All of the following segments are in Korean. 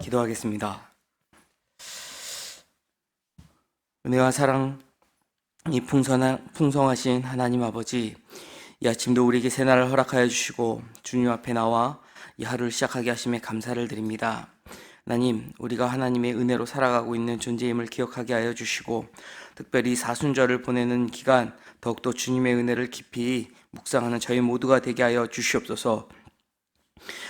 기도하겠습니다. 은혜와 사랑이 풍성하신 하나님 아버지, 이 아침도 우리에게 새날을 허락하여 주시고 주님 앞에 나와 이 하루를 시작하게 하심에 감사를 드립니다. 하나님, 우리가 하나님의 은혜로 살아가고 있는 존재임을 기억하게 하여 주시고, 특별히 사순절을 보내는 기간 더욱더 주님의 은혜를 깊이 묵상하는 저희 모두가 되게 하여 주시옵소서.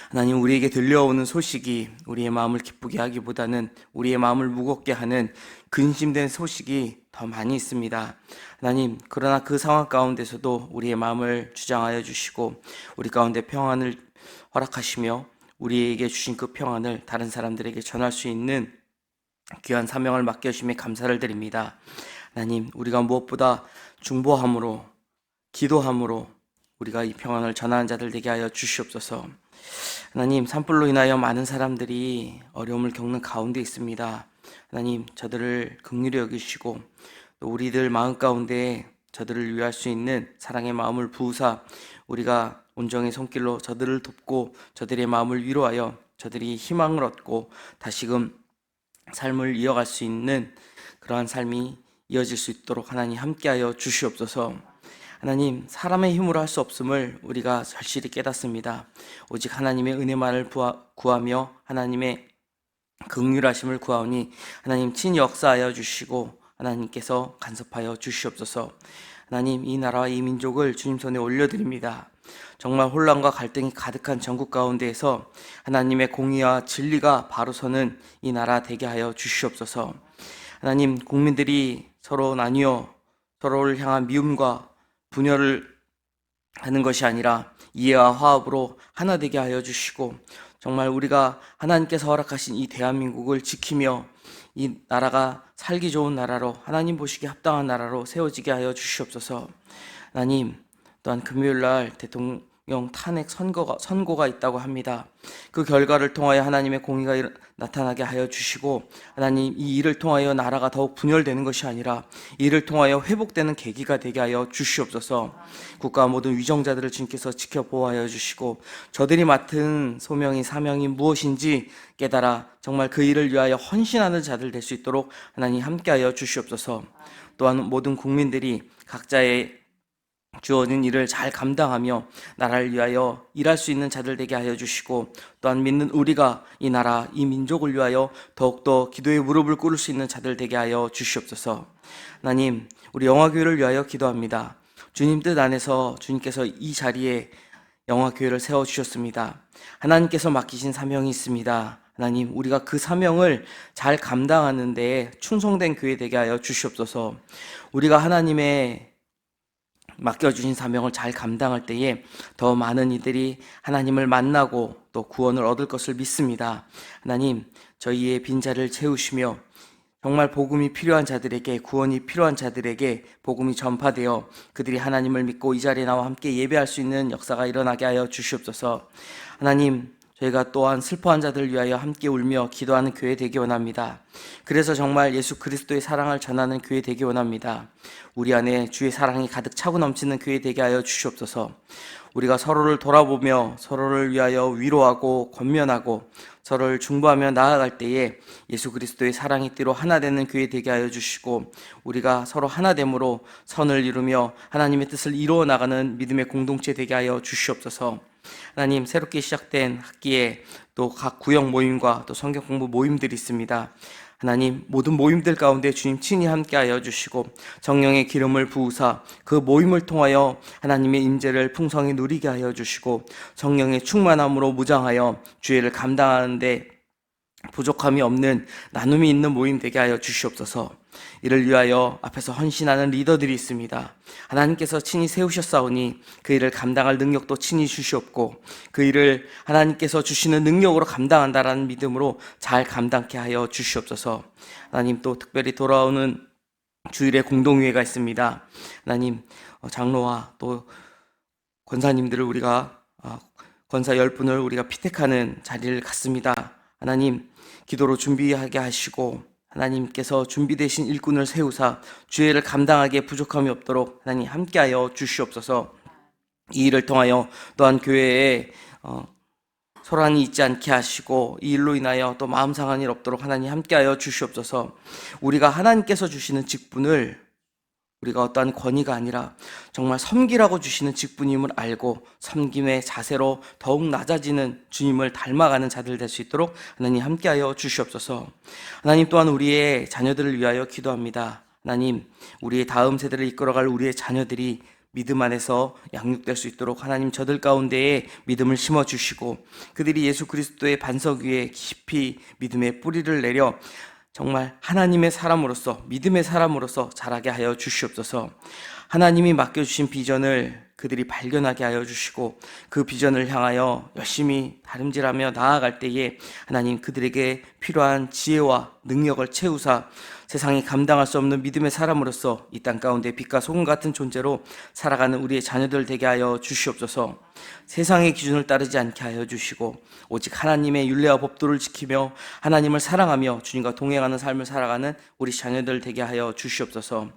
하나님, 우리에게 들려오는 소식이 우리의 마음을 기쁘게 하기보다는 우리의 마음을 무겁게 하는 근심된 소식이 더 많이 있습니다. 하나님, 그러나 그 상황 가운데서도 우리의 마음을 주장하여 주시고 우리 가운데 평안을 허락하시며 우리에게 주신 그 평안을 다른 사람들에게 전할 수 있는 귀한 사명을 맡겨주심에 감사를 드립니다. 하나님, 우리가 무엇보다 중보함으로 기도함으로 우리가 이 평안을 전하는 자들 되게 하여 주시옵소서. 하나님, 산불로 인하여 많은 사람들이 어려움을 겪는 가운데 있습니다. 하나님, 저들을 긍휼히 여기시고 또 우리들 마음 가운데 저들을 위할 수 있는 사랑의 마음을 부으사 우리가 온정의 손길로 저들을 돕고 저들의 마음을 위로하여 저들이 희망을 얻고 다시금 삶을 이어갈 수 있는 그러한 삶이 이어질 수 있도록 하나님 함께하여 주시옵소서. 하나님, 사람의 힘으로 할 수 없음을 우리가 절실히 깨닫습니다. 오직 하나님의 은혜만을 구하며 하나님의 긍휼하심을 구하오니 하나님 친히 역사하여 주시고 하나님께서 간섭하여 주시옵소서. 하나님, 이 나라와 이 민족을 주님 손에 올려드립니다. 정말 혼란과 갈등이 가득한 전국 가운데에서 하나님의 공의와 진리가 바로 서는 이 나라 되게 하여 주시옵소서. 하나님, 국민들이 서로 나뉘어 서로를 향한 미움과 분열을 하는 것이 아니라 이해와 화합으로 하나 되게 하여 주시고 정말 우리가 하나님께서 허락하신 이 대한민국을 지키며 이 나라가 살기 좋은 나라로 하나님 보시기에 합당한 나라로 세워지게 하여 주시옵소서. 하나님, 또한 금요일날 대통령 탄핵 선고가 있다고 합니다. 그 결과를 통하여 하나님의 공의가 나타나게 하여 주시고 하나님, 이 일을 통하여 나라가 더욱 분열되는 것이 아니라 이 일을 통하여 회복되는 계기가 되게 하여 주시옵소서. 국가 모든 위정자들을 주님께서 지켜 보호하여 주시고 저들이 맡은 소명이 사명이 무엇인지 깨달아 정말 그 일을 위하여 헌신하는 자들 될 수 있도록 하나님 함께하여 주시옵소서. 또한 모든 국민들이 각자의 주어진 일을 잘 감당하며 나라를 위하여 일할 수 있는 자들 되게 하여 주시고 또한 믿는 우리가 이 나라, 이 민족을 위하여 더욱더 기도의 무릎을 꿇을 수 있는 자들 되게 하여 주시옵소서. 하나님, 우리 영화교회를 위하여 기도합니다. 주님 뜻 안에서 주님께서 이 자리에 영화교회를 세워주셨습니다. 하나님께서 맡기신 사명이 있습니다. 하나님, 우리가 그 사명을 잘 감당하는 데에 충성된 교회 되게 하여 주시옵소서. 우리가 하나님의 맡겨주신 사명을 잘 감당할 때에 더 많은 이들이 하나님을 만나고 또 구원을 얻을 것을 믿습니다. 하나님, 저희의 빈자리를 채우시며 정말 복음이 필요한 자들에게, 구원이 필요한 자들에게 복음이 전파되어 그들이 하나님을 믿고 이 자리에 나와 함께 예배할 수 있는 역사가 일어나게 하여 주시옵소서. 하나님, 저희가 또한 슬퍼한 자들을 위하여 함께 울며 기도하는 교회 되기 원합니다. 그래서 정말 예수 그리스도의 사랑을 전하는 교회 되기 원합니다. 우리 안에 주의 사랑이 가득 차고 넘치는 교회 되게 하여 주시옵소서. 우리가 서로를 돌아보며 서로를 위하여 위로하고 권면하고 서로를 중보하며 나아갈 때에 예수 그리스도의 사랑의 띠로 하나 되는 교회 되게 하여 주시고 우리가 서로 하나됨으로 선을 이루며 하나님의 뜻을 이루어 나가는 믿음의 공동체 되게 하여 주시옵소서. 하나님, 새롭게 시작된 학기에 또 각 구역 모임과 또 성경 공부 모임들이 있습니다. 하나님, 모든 모임들 가운데 주님 친히 함께하여 주시고 성령의 기름을 부으사 그 모임을 통하여 하나님의 임재를 풍성히 누리게 하여 주시고 성령의 충만함으로 무장하여 주의를 감당하는 데 부족함이 없는 나눔이 있는 모임 되게 하여 주시옵소서. 이를 위하여 앞에서 헌신하는 리더들이 있습니다. 하나님께서 친히 세우셨사오니 그 일을 감당할 능력도 친히 주시옵고 그 일을 하나님께서 주시는 능력으로 감당한다라는 믿음으로 잘 감당케 하여 주시옵소서. 하나님, 또 특별히 돌아오는 주일에 공동회의가 있습니다. 하나님, 장로와 또 권사님들을 우리가 권사 10분을 우리가 피택하는 자리를 갖습니다. 하나님, 기도로 준비하게 하시고 하나님께서 준비되신 일꾼을 세우사 주의를 감당하기에 부족함이 없도록 하나님 함께하여 주시옵소서. 이 일을 통하여 또한 교회에 소란이 있지 않게 하시고 이 일로 인하여 또 마음 상한 일 없도록 하나님 함께하여 주시옵소서. 우리가 하나님께서 주시는 직분을 우리가 어떠한 권위가 아니라 정말 섬기라고 주시는 직분임을 알고 섬김의 자세로 더욱 낮아지는 주님을 닮아가는 자들 될 수 있도록 하나님 함께하여 주시옵소서. 하나님 또한 우리의 자녀들을 위하여 기도합니다. 하나님, 우리의 다음 세대를 이끌어갈 우리의 자녀들이 믿음 안에서 양육될 수 있도록 하나님 저들 가운데에 믿음을 심어주시고 그들이 예수 그리스도의 반석 위에 깊이 믿음의 뿌리를 내려 정말 하나님의 사람으로서 믿음의 사람으로서 자라게 하여 주시옵소서. 하나님이 맡겨주신 비전을 그들이 발견하게 하여 주시고 그 비전을 향하여 열심히 다름질하며 나아갈 때에 하나님 그들에게 필요한 지혜와 능력을 채우사 세상이 감당할 수 없는 믿음의 사람으로서 이 땅 가운데 빛과 소금 같은 존재로 살아가는 우리의 자녀들 되게 하여 주시옵소서. 세상의 기준을 따르지 않게 하여 주시고 오직 하나님의 율례와 법도를 지키며 하나님을 사랑하며 주님과 동행하는 삶을 살아가는 우리 자녀들 되게 하여 주시옵소서.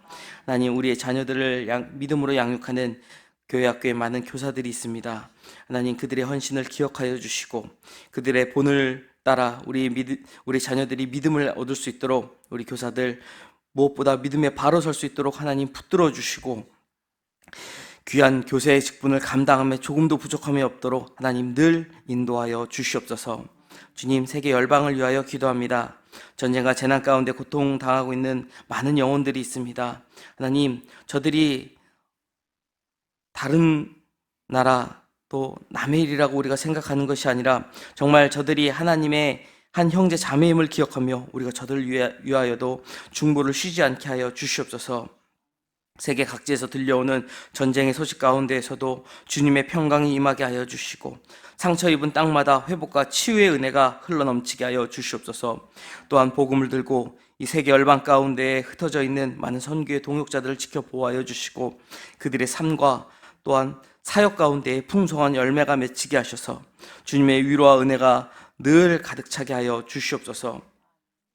하나님, 우리의 자녀들을 믿음으로 양육하는 교회 학교에 많은 교사들이 있습니다. 하나님, 그들의 헌신을 기억하여 주시고 그들의 본을 따라 우리 자녀들이 믿음을 얻을 수 있도록 우리 교사들 무엇보다 믿음에 바로 설 수 있도록 하나님 붙들어 주시고 귀한 교세의 직분을 감당함에 조금도 부족함이 없도록 하나님 늘 인도하여 주시옵소서. 주님, 세계 열방을 위하여 기도합니다. 전쟁과 재난 가운데 고통당하고 있는 많은 영혼들이 있습니다. 하나님, 저들이 다른 나라 또 남의 일이라고 우리가 생각하는 것이 아니라 정말 저들이 하나님의 한 형제 자매임을 기억하며 우리가 저들을 위하여도 중보를 쉬지 않게 하여 주시옵소서. 세계 각지에서 들려오는 전쟁의 소식 가운데에서도 주님의 평강이 임하게 하여 주시고 상처 입은 땅마다 회복과 치유의 은혜가 흘러넘치게 하여 주시옵소서. 또한 복음을 들고 이 세계 열방 가운데에 흩어져 있는 많은 선교의 동역자들을 지켜 보호하여 주시고 그들의 삶과 또한 사역 가운데에 풍성한 열매가 맺히게 하셔서 주님의 위로와 은혜가 늘 가득 차게 하여 주시옵소서.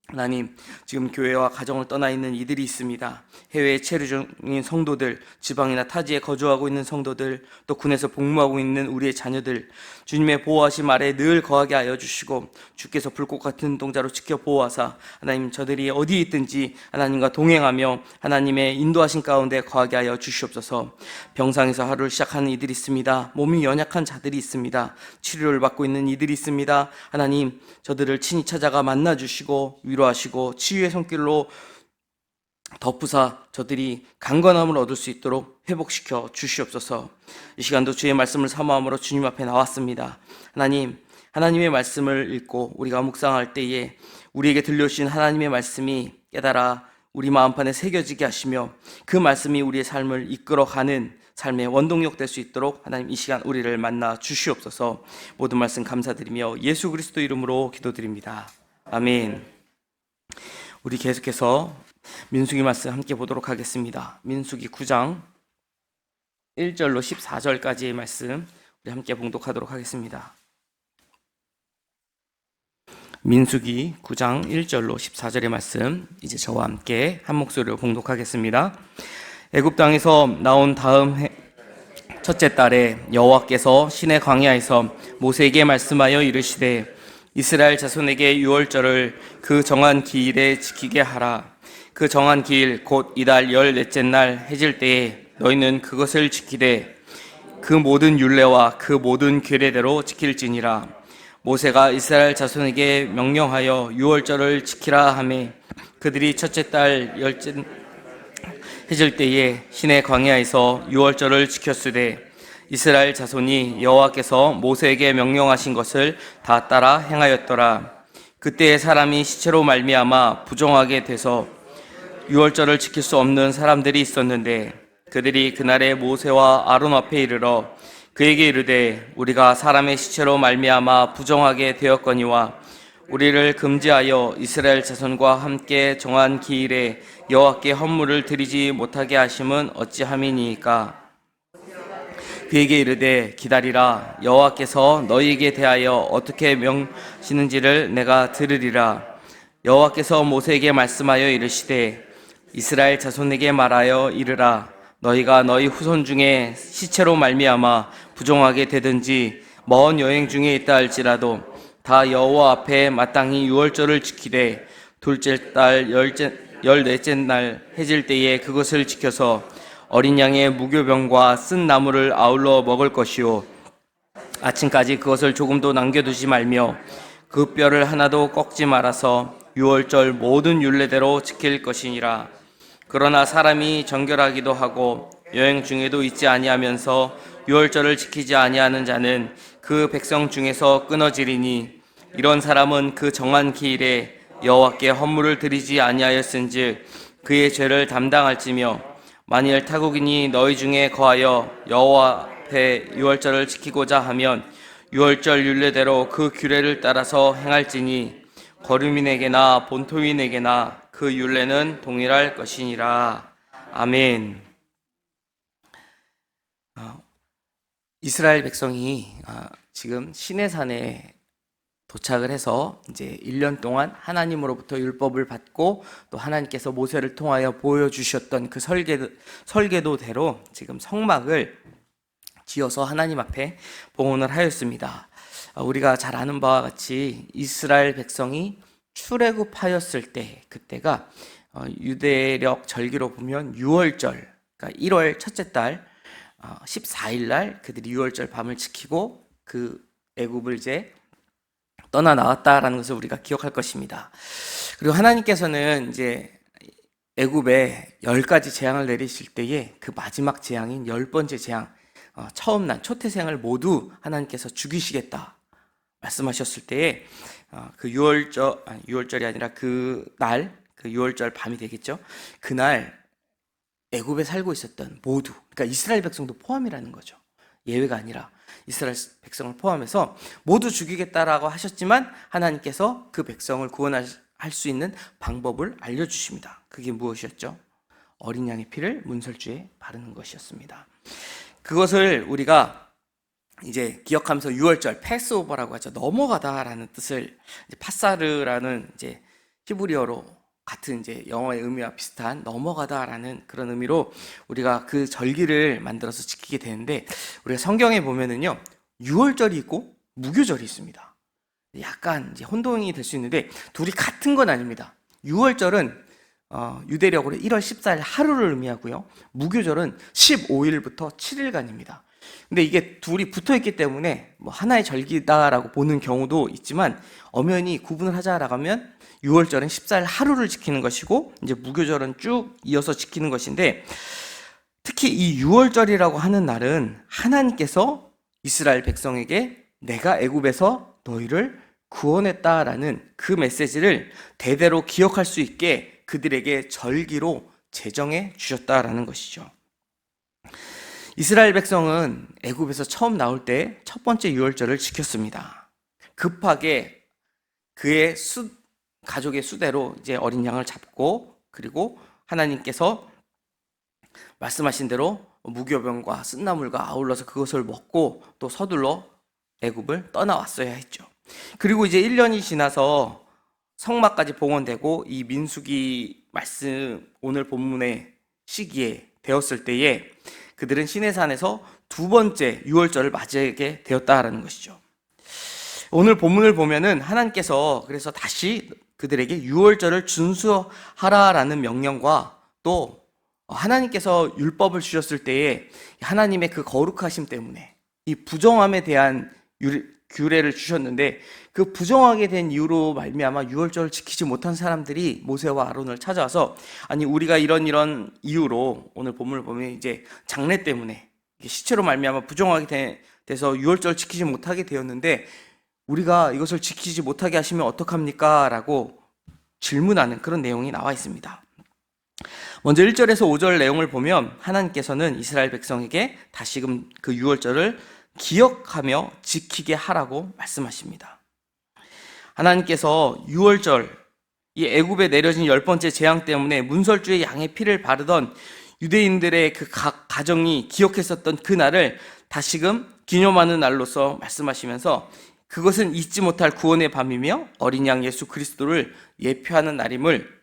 하나님, 지금 교회와 가정을 떠나 있는 이들이 있습니다. 해외에 체류 중인 성도들, 지방이나 타지에 거주하고 있는 성도들, 또 군에서 복무하고 있는 우리의 자녀들, 주님의 보호하심 아래 늘 거하게 하여 주시고 주께서 불꽃 같은 눈동자로 지켜 보호하사 하나님 저들이 어디에 있든지 하나님과 동행하며 하나님의 인도하신 가운데 거하게 하여 주시옵소서. 병상에서 하루를 시작하는 이들이 있습니다. 몸이 연약한 자들이 있습니다. 치료를 받고 있는 이들이 있습니다. 하나님, 저들을 친히 찾아가 만나주시고 위로하시고 치유의 손길로 덮으사 저들이 강건함을 얻을 수 있도록 회복시켜 주시옵소서. 이 시간도 주의 말씀을 사모함으로 주님 앞에 나왔습니다. 하나님, 하나님의 말씀을 읽고 우리가 묵상할 때에 우리에게 들려주신 하나님의 말씀이 깨달아 우리 마음판에 새겨지게 하시며 그 말씀이 우리의 삶을 이끌어가는 삶의 원동력 될 수 있도록 하나님 이 시간 우리를 만나 주시옵소서. 모든 말씀 감사드리며 예수 그리스도 이름으로 기도드립니다. 아멘. 우리 계속해서 민수기 말씀 함께 보도록 하겠습니다. 민수기 9장 1절로 14절까지의 말씀 우리 함께 봉독하도록 하겠습니다. 민수기 9장 1절로 14절의 말씀 이제 저와 함께 한 목소리로 봉독하겠습니다. 애굽 땅에서 나온 다음 첫째 달에 여호와께서 시내 광야에서 모세에게 말씀하여 이르시되 이스라엘 자손에게 유월절을 그 정한 기일에 지키게 하라. 그 정한 기일 곧 이달 14째 날 해질 때에 너희는 그것을 지키되 그 모든 율례와 그 모든 규례대로 지킬지니라. 모세가 이스라엘 자손에게 명령하여 유월절을 지키라 하매 그들이 첫째 달 10째 해질 때에 시내 광야에서 유월절을 지켰으되 이스라엘 자손이 여호와께서 모세에게 명령하신 것을 다 따라 행하였더라. 그때의 사람이 시체로 말미암아 부정하게 돼서 유월절을 지킬 수 없는 사람들이 있었는데 그들이 그날에 모세와 아론 앞에 이르러 그에게 이르되 우리가 사람의 시체로 말미암아 부정하게 되었거니와 우리를 금지하여 이스라엘 자손과 함께 정한 기일에 여호와께 헌물을 드리지 못하게 하심은 어찌함이니이까. 그에게 이르되 기다리라. 여호와께서 너희에게 대하여 어떻게 명시는지를 내가 들으리라. 여호와께서 모세에게 말씀하여 이르시되 이스라엘 자손에게 말하여 이르라. 너희가 너희 후손 중에 시체로 말미암아 부정하게 되든지 먼 여행 중에 있다 할지라도 다 여호와 앞에 마땅히 유월절을 지키되 둘째 달 열넷째 날 해질 때에 그것을 지켜서 어린 양의 무교병과 쓴 나물을 아울러 먹을 것이요 아침까지 그것을 조금도 남겨두지 말며 그 뼈를 하나도 꺾지 말아서 유월절 모든 율례대로 지킬 것이니라. 그러나 사람이 정결하기도 하고 여행 중에도 있지 아니하면서 유월절을 지키지 아니하는 자는 그 백성 중에서 끊어지리니 이런 사람은 그 정한 기일에 여호와께 헌물을 드리지 아니하였은즉 그의 죄를 담당할지며 만일 타국인이 너희 중에 거하여 여호와 앞에 유월절을 지키고자 하면 유월절 율례대로 그 규례를 따라서 행할지니 거류민에게나 본토인에게나 그 율례는 동일할 것이니라. 아멘. 이스라엘 백성이 지금 시내산에 도착을 해서 이제 1년 동안 하나님으로부터 율법을 받고 또 하나님께서 모세를 통하여 보여주셨던 그 설계도대로 지금 성막을 지어서 하나님 앞에 봉헌을 하였습니다. 우리가 잘 아는 바와 같이 이스라엘 백성이 출애굽하였을 때 그때가 유대력 절기로 보면 6월절, 그러니까 1월 첫째 달 14일 날 그들이 6월절 밤을 지키고 그 애굽을 이제 떠나 나왔다라는 것을 우리가 기억할 것입니다. 그리고 하나님께서는 이제 애굽에 10가지 재앙을 내리실 때에 그 마지막 재앙인 10번째 재앙, 처음 난 초태생을 모두 하나님께서 죽이시겠다 말씀하셨을 때에 그 6월절이 아니라 그날, 그 6월절 밤이 되겠죠. 그날 애굽에 살고 있었던 모두, 그러니까 이스라엘 백성도 포함이라는 거죠. 예외가 아니라 이스라엘 백성을 포함해서 모두 죽이겠다라고 하셨지만 하나님께서 그 백성을 구원할 수 있는 방법을 알려주십니다. 그게 무엇이었죠? 어린 양의 피를 문설주에 바르는 것이었습니다. 그것을 우리가 이제 기억하면서 6월절 패스오버라고 하죠. 넘어가다라는 뜻을 파사르라는 이제 히브리어로 같은 이제 영어의 의미와 비슷한 넘어가다라는 그런 의미로 우리가 그 절기를 만들어서 지키게 되는데, 우리가 성경에 보면은요 6월절이 있고 무교절이 있습니다. 약간 이제 혼동이 될 수 있는데 둘이 같은 건 아닙니다. 6월절은 유대력으로 1월 14일 하루를 의미하고요, 무교절은 15일부터 7일간입니다. 근데 이게 둘이 붙어 있기 때문에 뭐 하나의 절기다라고 보는 경우도 있지만 엄연히 구분을 하자라고 하면 6월절은 14일 하루를 지키는 것이고 이제 무교절은 쭉 이어서 지키는 것인데, 특히 이 6월절이라고 하는 날은 하나님께서 이스라엘 백성에게 내가 애굽에서 너희를 구원했다라는 그 메시지를 대대로 기억할 수 있게 그들에게 절기로 제정해 주셨다라는 것이죠. 이스라엘 백성은 애굽에서 처음 나올 때 첫 번째 6월절을 지켰습니다. 급하게 그의 가족의 수대로 이제 어린 양을 잡고, 그리고 하나님께서 말씀하신 대로 무교병과 쓴나물과 아울러서 그것을 먹고 또 서둘러 애굽을 떠나왔어야 했죠. 그리고 이제 1년이 지나서 성막까지 봉헌되고 이 민수기 말씀 오늘 본문의 시기에 되었을 때에 그들은 시내산에서 두 번째 6월절을 맞이하게 되었다라는 것이죠. 오늘 본문을 보면은 하나님께서 그래서 다시 그들에게 6월절을 준수하라라는 명령과 또 하나님께서 율법을 주셨을 때에 하나님의 그 거룩하심 때문에 이 부정함에 대한 규례를 주셨는데, 그 부정하게 된 이유로 말미암아 6월절을 지키지 못한 사람들이 모세와 아론을 찾아와서, 아니 우리가 이런 이유로 오늘 본문을 보면 이제 장례 때문에 시체로 말미암아 부정하게 돼서 6월절 지키지 못하게 되었는데 우리가 이것을 지키지 못하게 하시면 어떡합니까? 라고 질문하는 그런 내용이 나와 있습니다. 먼저 1절에서 5절 내용을 보면 하나님께서는 이스라엘 백성에게 다시금 그 6월절을 기억하며 지키게 하라고 말씀하십니다. 하나님께서 6월절, 이 애굽에 내려진 10번째 재앙 때문에 문설주에 양의 피를 바르던 유대인들의 그 각 가정이 기억했었던 그 날을 다시금 기념하는 날로서 말씀하시면서 그것은 잊지 못할 구원의 밤이며 어린 양 예수 그리스도를 예표하는 날임을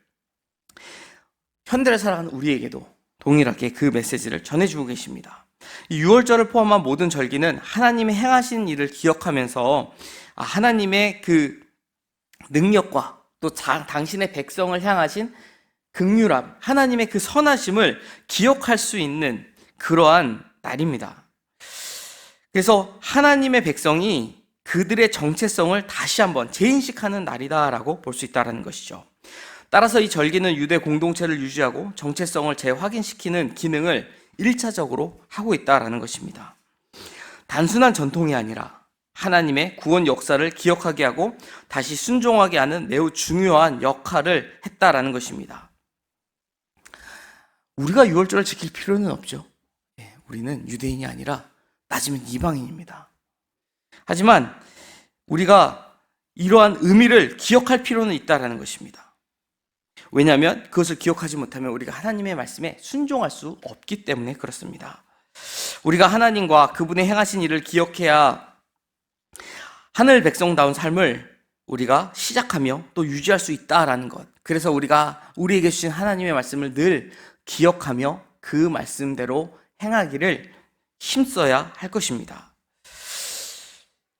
현대를 살아가는 우리에게도 동일하게 그 메시지를 전해주고 계십니다. 이 유월절을 포함한 모든 절기는 하나님이 행하신 일을 기억하면서 하나님의 그 능력과 또 당신의 백성을 향하신 긍휼함, 하나님의 그 선하심을 기억할 수 있는 그러한 날입니다. 그래서 하나님의 백성이 그들의 정체성을 다시 한번 재인식하는 날이다라고 볼 수 있다는 것이죠. 따라서 이 절기는 유대 공동체를 유지하고 정체성을 재확인시키는 기능을 1차적으로 하고 있다는 것입니다. 단순한 전통이 아니라 하나님의 구원 역사를 기억하게 하고 다시 순종하게 하는 매우 중요한 역할을 했다라는 것입니다. 우리가 유월절을 지킬 필요는 없죠. 우리는 유대인이 아니라 따지면 이방인입니다. 하지만 우리가 이러한 의미를 기억할 필요는 있다는 것입니다. 왜냐하면 그것을 기억하지 못하면 우리가 하나님의 말씀에 순종할 수 없기 때문에 그렇습니다. 우리가 하나님과 그분의 행하신 일을 기억해야 하늘 백성다운 삶을 우리가 시작하며 또 유지할 수 있다라는 것. 그래서 우리가 우리에게 주신 하나님의 말씀을 늘 기억하며 그 말씀대로 행하기를 힘써야 할 것입니다.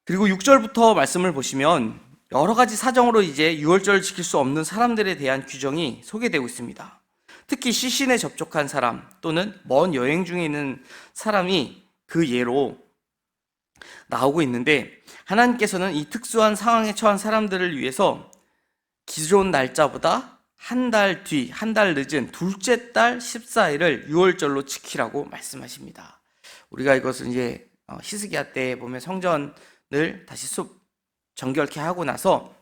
그리고 6절부터 말씀을 보시면 여러 가지 사정으로 이제 유월절을 지킬 수 없는 사람들에 대한 규정이 소개되고 있습니다. 특히 시신에 접촉한 사람 또는 먼 여행 중에 있는 사람이 그 예로 나오고 있는데, 하나님께서는 이 특수한 상황에 처한 사람들을 위해서 기존 날짜보다 한 달 뒤, 한 달 늦은 둘째 달 14일을 유월절로 지키라고 말씀하십니다. 우리가 이것을 이제 히스기야 때 보면 성전을 다시 정결케 하고 나서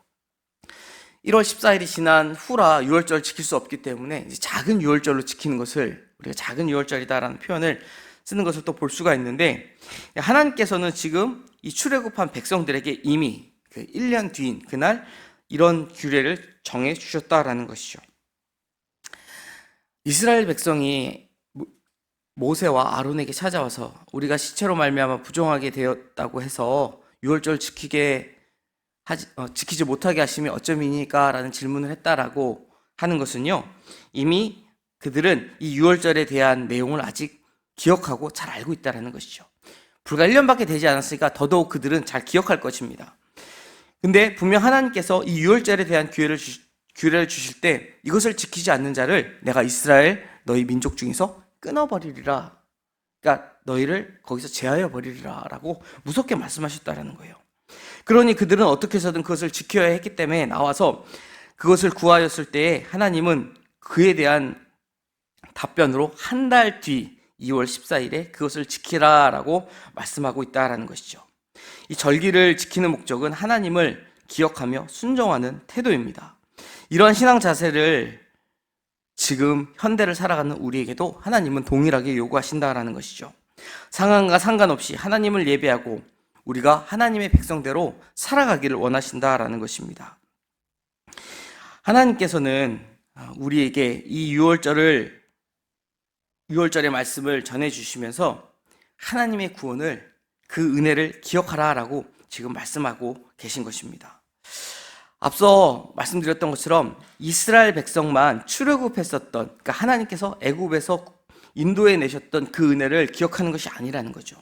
1월 14일이 지난 후라 유월절 지킬 수 없기 때문에 이제 작은 유월절로 지키는 것을 우리가 작은 유월절이다라는 표현을 쓰는 것을 또 볼 수가 있는데, 하나님께서는 지금 이 출애굽한 백성들에게 이미 그 1년 뒤인 그날 이런 규례를 정해 주셨다라는 것이죠. 이스라엘 백성이 모세와 아론에게 찾아와서 우리가 시체로 말미암아 부정하게 되었다고 해서 유월절 지키지 못하게 하시면 어쩌미니까 라는 질문을 했다라고 하는 것은요, 이미 그들은 이 유월절에 대한 내용을 아직 기억하고 잘 알고 있다는 것이죠. 불과 1년밖에 되지 않았으니까 더더욱 그들은 잘 기억할 것입니다. 근데 분명 하나님께서 이 유월절에 대한 규례를 주실 때 이것을 지키지 않는 자를 내가 이스라엘 너희 민족 중에서 끊어버리리라, 그러니까 너희를 거기서 제하여 버리리라 라고 무섭게 말씀하셨다는 거예요. 그러니 그들은 어떻게 해서든 그것을 지켜야 했기 때문에 나와서 그것을 구하였을 때에 하나님은 그에 대한 답변으로 한 달 뒤 2월 14일에 그것을 지키라라고 말씀하고 있다는 것이죠. 이 절기를 지키는 목적은 하나님을 기억하며 순종하는 태도입니다. 이러한 신앙 자세를 지금 현대를 살아가는 우리에게도 하나님은 동일하게 요구하신다라는 것이죠. 상황과 상관없이 하나님을 예배하고 우리가 하나님의 백성대로 살아가기를 원하신다라는 것입니다. 하나님께서는 우리에게 이 유월절의 말씀을 전해주시면서 하나님의 구원을, 그 은혜를 기억하라라고 지금 말씀하고 계신 것입니다. 앞서 말씀드렸던 것처럼 이스라엘 백성만 출애굽했었던, 그러니까 하나님께서 애굽에서 인도해 내셨던 그 은혜를 기억하는 것이 아니라는 거죠.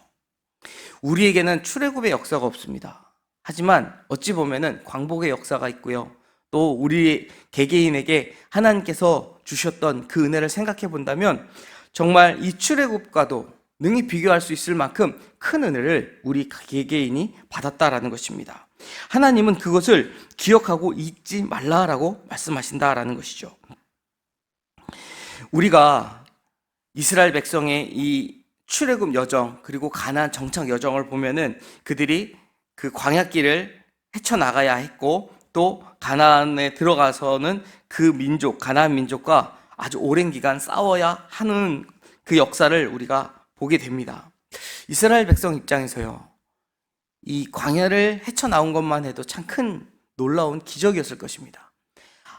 우리에게는 출애굽의 역사가 없습니다. 하지만 어찌 보면은 광복의 역사가 있고요. 또 우리 개개인에게 하나님께서 주셨던 그 은혜를 생각해 본다면 정말 이 출애굽과도 능히 비교할 수 있을 만큼 큰 은혜를 우리 개개인이 받았다라는 것입니다. 하나님은 그것을 기억하고 잊지 말라라고 말씀하신다라는 것이죠. 우리가 이스라엘 백성의 이 출애굽 여정 그리고 가나안 정착 여정을 보면은 그들이 그 광야길을 헤쳐나가야 했고, 또 가나안에 들어가서는 그 민족, 가나안 민족과 아주 오랜 기간 싸워야 하는 그 역사를 우리가 보게 됩니다. 이스라엘 백성 입장에서요, 이 광야를 헤쳐나온 것만 해도 참 큰 놀라운 기적이었을 것입니다.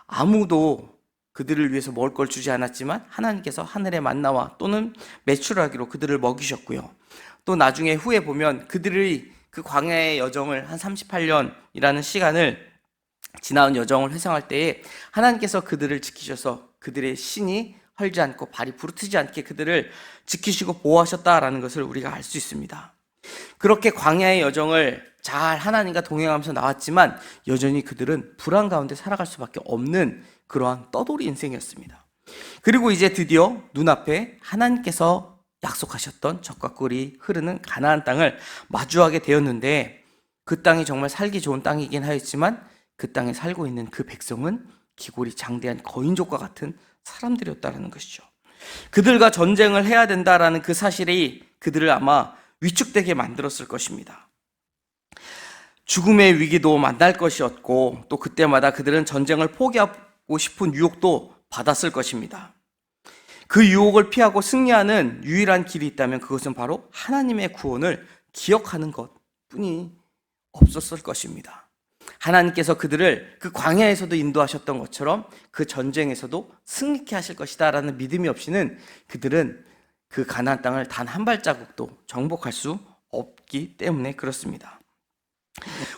아무도 그들을 위해서 먹을 걸 주지 않았지만 하나님께서 하늘의 만나와 또는 메추라기로 그들을 먹이셨고요. 또 나중에 후에 보면 그들의 그 광야의 여정을 한 38년이라는 시간을 지나온 여정을 회상할 때에 하나님께서 그들을 지키셔서 그들의 신이 헐지 않고 발이 부르트지 않게 그들을 지키시고 보호하셨다라는 것을 우리가 알 수 있습니다. 그렇게 광야의 여정을 잘 하나님과 동행하면서 나왔지만 여전히 그들은 불안 가운데 살아갈 수밖에 없는 그러한 떠돌이 인생이었습니다. 그리고 이제 드디어 눈앞에 하나님께서 약속하셨던 젖과 꿀이 흐르는 가나안 땅을 마주하게 되었는데, 그 땅이 정말 살기 좋은 땅이긴 하였지만 그 땅에 살고 있는 그 백성은 기골이 장대한 거인족과 같은 사람들이었다는 것이죠. 그들과 전쟁을 해야 된다라는 그 사실이 그들을 아마 위축되게 만들었을 것입니다. 죽음의 위기도 만날 것이었고, 또 그때마다 그들은 전쟁을 포기하고 싶은 유혹도 받았을 것입니다. 그 유혹을 피하고 승리하는 유일한 길이 있다면 그것은 바로 하나님의 구원을 기억하는 것뿐이 없었을 것입니다. 하나님께서 그들을 그 광야에서도 인도하셨던 것처럼 그 전쟁에서도 승리케 하실 것이다 라는 믿음이 없이는 그들은 그 가나안 땅을 단 한 발자국도 정복할 수 없기 때문에 그렇습니다.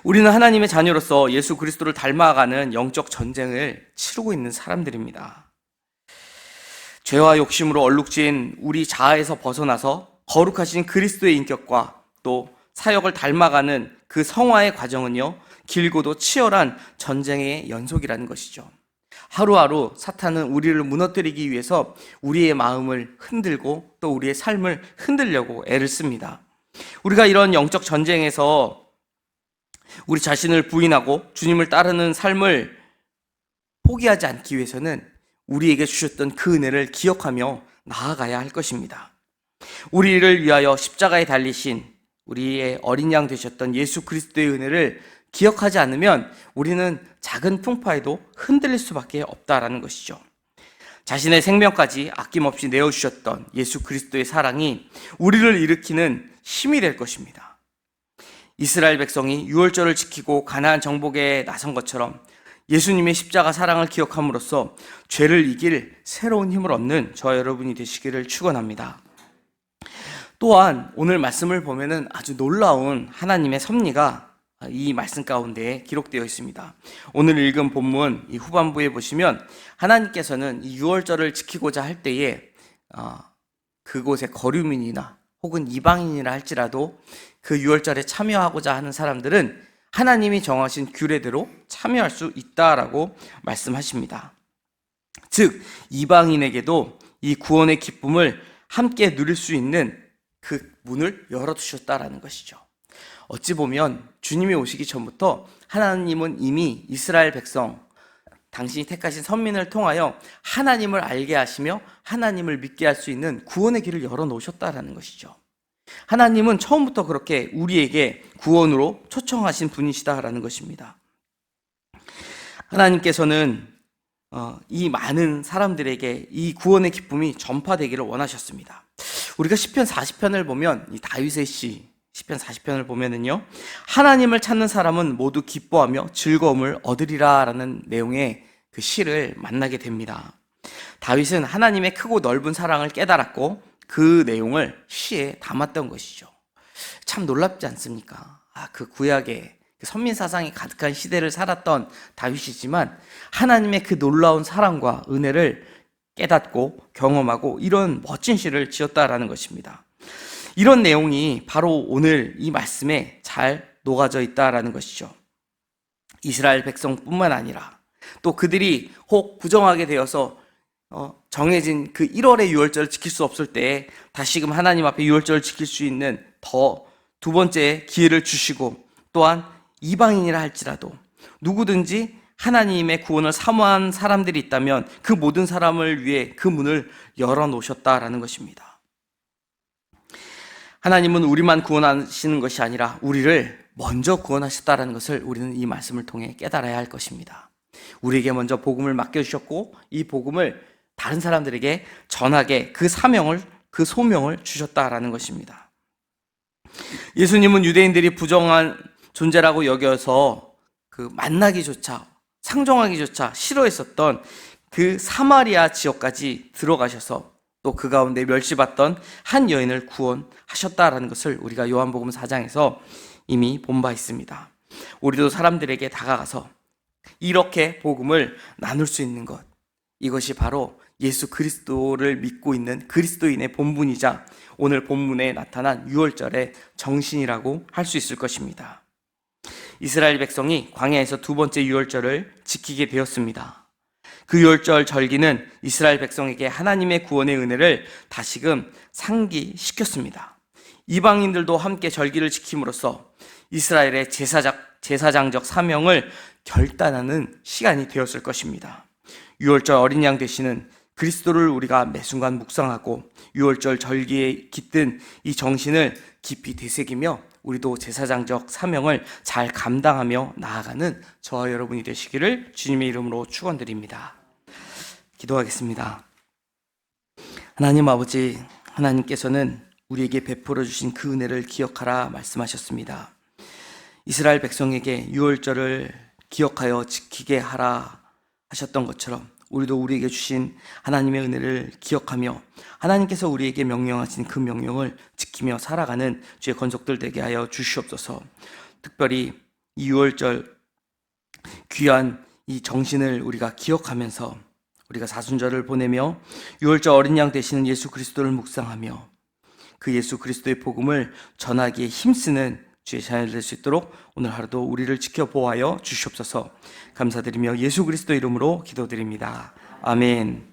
우리는 하나님의 자녀로서 예수 그리스도를 닮아가는 영적 전쟁을 치르고 있는 사람들입니다. 죄와 욕심으로 얼룩진 우리 자아에서 벗어나서 거룩하신 그리스도의 인격과 또 사역을 닮아가는 그 성화의 과정은요, 길고도 치열한 전쟁의 연속이라는 것이죠. 하루하루 사탄은 우리를 무너뜨리기 위해서 우리의 마음을 흔들고 또 우리의 삶을 흔들려고 애를 씁니다. 우리가 이런 영적 전쟁에서 우리 자신을 부인하고 주님을 따르는 삶을 포기하지 않기 위해서는 우리에게 주셨던 그 은혜를 기억하며 나아가야 할 것입니다. 우리를 위하여 십자가에 달리신 우리의 어린 양 되셨던 예수 그리스도의 은혜를 기억하지 않으면 우리는 작은 풍파에도 흔들릴 수밖에 없다라는 것이죠. 자신의 생명까지 아낌없이 내어주셨던 예수 그리스도의 사랑이 우리를 일으키는 힘이 될 것입니다. 이스라엘 백성이 유월절을 지키고 가나안 정복에 나선 것처럼 예수님의 십자가 사랑을 기억함으로써 죄를 이길 새로운 힘을 얻는 저와 여러분이 되시기를 축원합니다. 또한 오늘 말씀을 보면은 아주 놀라운 하나님의 섭리가 이 말씀 가운데 기록되어 있습니다. 오늘 읽은 본문 이 후반부에 보시면 하나님께서는 이 유월절을 지키고자 할 때에 그곳에 거류민이나 혹은 이방인이라 할지라도 그 유월절에 참여하고자 하는 사람들은 하나님이 정하신 규례대로 참여할 수 있다라고 말씀하십니다. 즉 이방인에게도 이 구원의 기쁨을 함께 누릴 수 있는 그 문을 열어두셨다라는 것이죠. 어찌 보면 주님이 오시기 전부터 하나님은 이미 이스라엘 백성, 당신이 택하신 선민을 통하여 하나님을 알게 하시며 하나님을 믿게 할 수 있는 구원의 길을 열어놓으셨다라는 것이죠. 하나님은 처음부터 그렇게 우리에게 구원으로 초청하신 분이시다라는 것입니다. 하나님께서는 이 많은 사람들에게 이 구원의 기쁨이 전파되기를 원하셨습니다. 우리가 시편 40편을 보면 이 다윗의 시편 40편을 보면은요, 하나님을 찾는 사람은 모두 기뻐하며 즐거움을 얻으리라 라는 내용의 그 시를 만나게 됩니다. 다윗은 하나님의 크고 넓은 사랑을 깨달았고 그 내용을 시에 담았던 것이죠. 참 놀랍지 않습니까? 그 구약의 그 선민 사상이 가득한 시대를 살았던 다윗이지만 하나님의 그 놀라운 사랑과 은혜를 깨닫고 경험하고 이런 멋진 시를 지었다라는 것입니다. 이런 내용이 바로 오늘 이 말씀에 잘 녹아져 있다라는 것이죠. 이스라엘 백성뿐만 아니라 또 그들이 혹 부정하게 되어서 정해진 그 1월의 유월절을 지킬 수 없을 때 다시금 하나님 앞에 유월절을 지킬 수 있는 두 번째 기회를 주시고, 또한 이방인이라 할지라도 누구든지 하나님의 구원을 사모한 사람들이 있다면 그 모든 사람을 위해 그 문을 열어놓으셨다라는 것입니다. 하나님은 우리만 구원하시는 것이 아니라 우리를 먼저 구원하셨다라는 것을 우리는 이 말씀을 통해 깨달아야 할 것입니다. 우리에게 먼저 복음을 맡겨주셨고 이 복음을 다른 사람들에게 전하게 그 사명을, 그 소명을 주셨다라는 것입니다. 예수님은 유대인들이 부정한 존재라고 여겨서 그 만나기조차, 상종하기조차 싫어했었던 그 사마리아 지역까지 들어가셔서 또 그 가운데 멸시받던 한 여인을 구원하셨다라는 것을 우리가 요한복음 4장에서 이미 본 바 있습니다. 우리도 사람들에게 다가가서 이렇게 복음을 나눌 수 있는 것, 이것이 바로 예수 그리스도를 믿고 있는 그리스도인의 본분이자 오늘 본문에 나타난 유월절의 정신이라고 할 수 있을 것입니다. 이스라엘 백성이 광야에서 두 번째 유월절을 지키게 되었습니다. 그 유월절 절기는 이스라엘 백성에게 하나님의 구원의 은혜를 다시금 상기시켰습니다. 이방인들도 함께 절기를 지킴으로써 이스라엘의 제사장적 사명을 결단하는 시간이 되었을 것입니다. 유월절 어린 양 되시는 그리스도를 우리가 매 순간 묵상하고 유월절 절기에 깃든 이 정신을 깊이 되새기며 우리도 제사장적 사명을 잘 감당하며 나아가는 저와 여러분이 되시기를 주님의 이름으로 축원드립니다. 기도하겠습니다. 하나님 아버지, 하나님께서는 우리에게 베풀어 주신 그 은혜를 기억하라 말씀하셨습니다. 이스라엘 백성에게 유월절을 기억하여 지키게 하라 하셨던 것처럼 우리도 우리에게 주신 하나님의 은혜를 기억하며 하나님께서 우리에게 명령하신 그 명령을 지키며 살아가는 주의 권속들 되게 하여 주시옵소서. 특별히 이 유월절 귀한 이 정신을 우리가 기억하면서 우리가 사순절을 보내며 유월절 어린 양 되시는 예수 그리스도를 묵상하며 그 예수 그리스도의 복음을 전하기에 힘쓰는 주의 자녀 될 수 있도록 오늘 하루도 우리를 지켜보아여 주시옵소서. 감사드리며 예수 그리스도 이름으로 기도드립니다. 아멘.